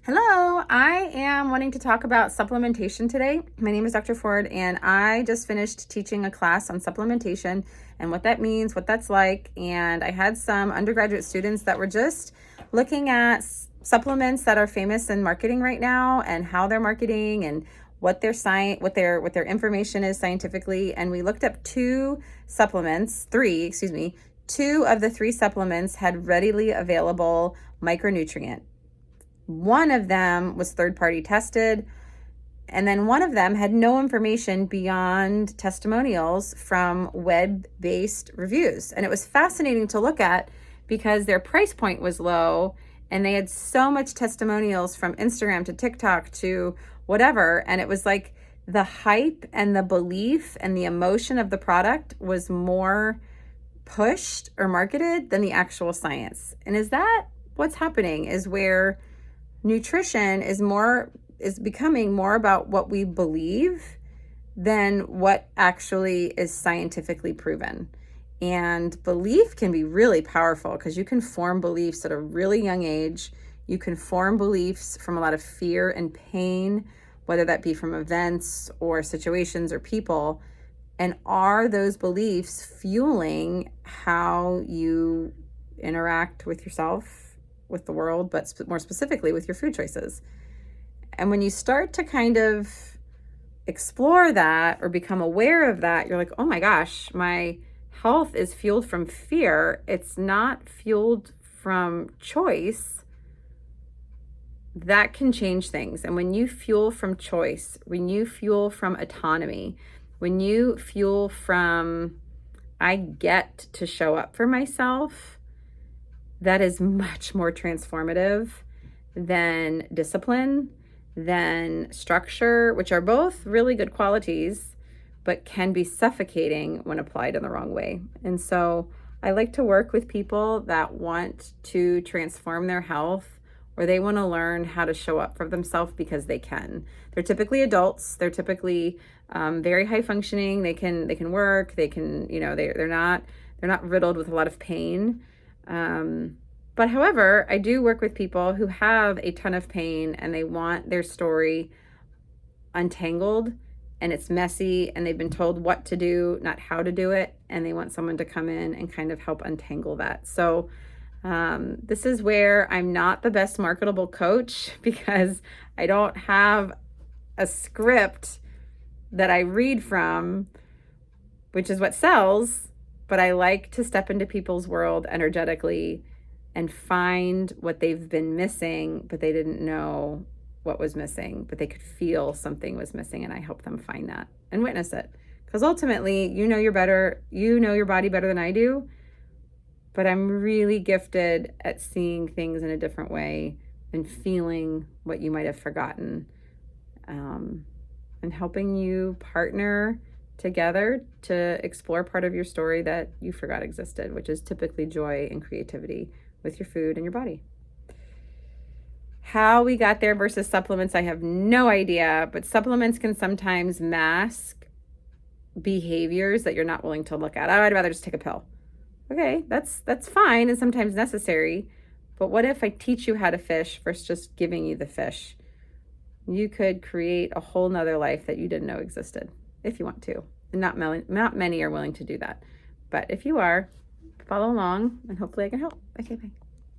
Hello, I am wanting to talk about supplementation today. My name is Dr. Ford, and I just finished teaching a class on supplementation and what that means, what that's like. And I had some undergraduate students that were just looking at supplements that are famous in marketing right now and how they're marketing and what their what their information is scientifically. And we looked up two of the three supplements had readily available micronutrient. One of them was third-party tested, and then one of them had no information beyond testimonials from web-based reviews. And it was fascinating to look at because their price point was low and they had so much testimonials from Instagram to TikTok to whatever. And it was like the hype and the belief and the emotion of the product was more pushed or marketed than the actual science. And is that what's happening? Is where nutrition is becoming more about what we believe than what actually is scientifically proven. And belief can be really powerful because you can form beliefs at a really young age. You can form beliefs from a lot of fear and pain, whether that be from events or situations or people. And are those beliefs fueling how you interact with yourself, with the world, but more specifically with your food choices? And when you start to kind of explore that or become aware of that, you're like, oh my gosh, my health is fueled from fear. It's not fueled from choice. That can change things. And when you fuel from choice, when you fuel from autonomy, when you fuel from, I get to show up for myself, that is much more transformative than discipline, than structure, which are both really good qualities, but can be suffocating when applied in the wrong way. And so I like to work with people that want to transform their health, or they want to learn how to show up for themselves because they can. They're typically adults. They're typically very high functioning. They can work. They can, they're not riddled with a lot of pain. But however, I do work with people who have a ton of pain and they want their story untangled, and it's messy and they've been told what to do, not how to do it. And they want someone to come in and kind of help untangle that. So this is where I'm not the best marketable coach because I don't have a script that I read from, which is what sells, but I like to step into people's world energetically and find what they've been missing, but they didn't know what was missing, but they could feel something was missing, and I help them find that and witness it. Because ultimately, you know your body better than I do, but I'm really gifted at seeing things in a different way and feeling what you might have forgotten, and helping you partner together to explore part of your story that you forgot existed, which is typically joy and creativity with your food and your body. How we got there versus supplements, I have no idea, but supplements can sometimes mask behaviors that you're not willing to look at. Oh, I'd rather just take a pill. Okay, that's fine and sometimes necessary, but what if I teach you how to fish versus just giving you the fish? You could create a whole nother life that you didn't know existed if you want to. And not many are willing to do that. But if you are, follow along and hopefully I can help. Okay, bye.